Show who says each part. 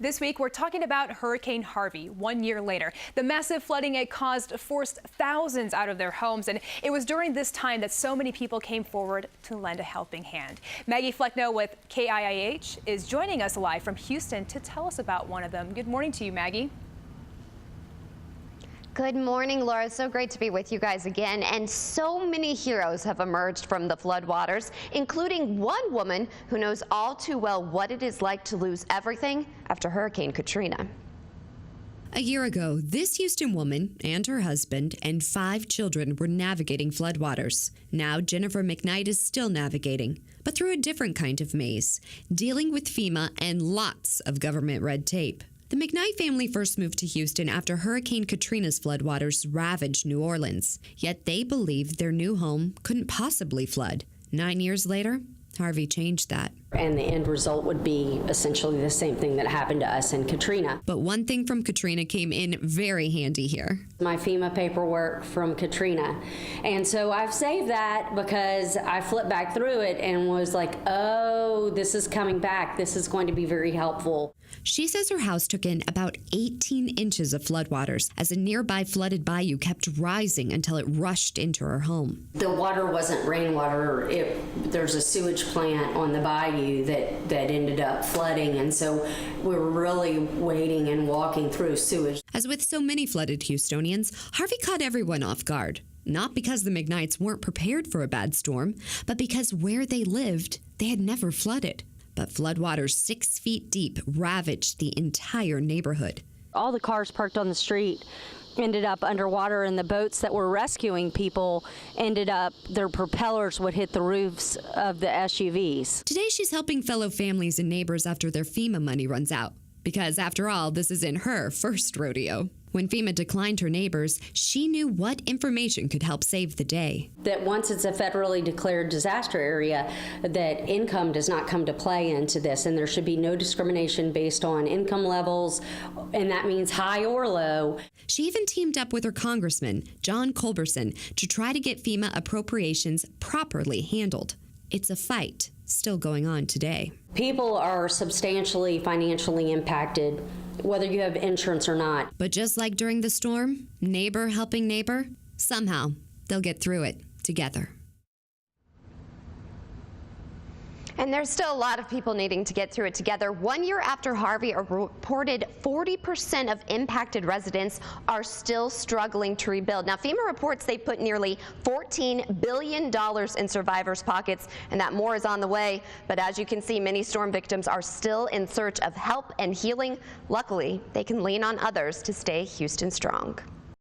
Speaker 1: This week, we're talking about Hurricane Harvey 1 year later. The massive flooding it caused forced thousands out of their homes, and it was during this time that so many people came forward to lend a helping hand. Maggie Flecknoe with KIIH is joining us live from Houston to tell us about one of them. Good morning to you, Maggie.
Speaker 2: Good morning, Laura. So great to be with you guys again. And so many heroes have emerged from the floodwaters, including one woman who knows all too well what it is like to lose everything after Hurricane Katrina.
Speaker 3: A year ago, this Houston woman and her husband and 5 children were navigating floodwaters. Now, Jennifer McKnight is still navigating, but through a different kind of maze, dealing with FEMA and lots of government red tape. The McKnight family first moved to Houston after Hurricane Katrina's floodwaters ravaged New Orleans. Yet they believed their new home couldn't possibly flood. 9 years later, Harvey changed that.
Speaker 4: And the end result would be essentially the same thing that happened to us in Katrina.
Speaker 3: But one thing from Katrina came in very handy here.
Speaker 4: My FEMA paperwork from Katrina. And so I've saved that because I flipped back through it and was like, oh, this is coming back. This is going to be very helpful.
Speaker 3: She says her house took in about 18 inches of floodwaters as a nearby flooded bayou kept rising until it rushed into her home.
Speaker 4: The water wasn't rainwater. There's a sewage plant on the bayou that ended up flooding, and so we were really wading and walking through sewage.
Speaker 3: As with so many flooded Houstonians, Harvey caught everyone off guard. Not because the McKnights weren't prepared for a bad storm, but because where they lived, they had never flooded. But floodwaters 6 feet deep ravaged the entire neighborhood.
Speaker 4: All the cars parked on the street ended up underwater, and the boats that were rescuing people ended up, their propellers would hit the roofs of the SUVs.
Speaker 3: Today she's helping fellow families and neighbors after their FEMA money runs out. Because after all, this isn't her first rodeo. When FEMA declined her neighbors, she knew what information could help save the day.
Speaker 4: That once it's a federally declared disaster area, that income does not come to play into this, and there should be no discrimination based on income levels, and that means high or low.
Speaker 3: She even teamed up with her congressman, John Culberson, to try to get FEMA appropriations properly handled. It's a fight still going on today.
Speaker 4: People are substantially financially impacted, whether you have insurance or not.
Speaker 3: But just like during the storm, neighbor helping neighbor, somehow they'll get through it together.
Speaker 2: And there's still a lot of people needing to get through it together. 1 year after Harvey, a reported 40% of impacted residents are still struggling to rebuild. Now, FEMA reports they put nearly $14 billion in survivors' pockets, and that more is on the way. But as you can see, many storm victims are still in search of help and healing. Luckily, they can lean on others to stay Houston strong.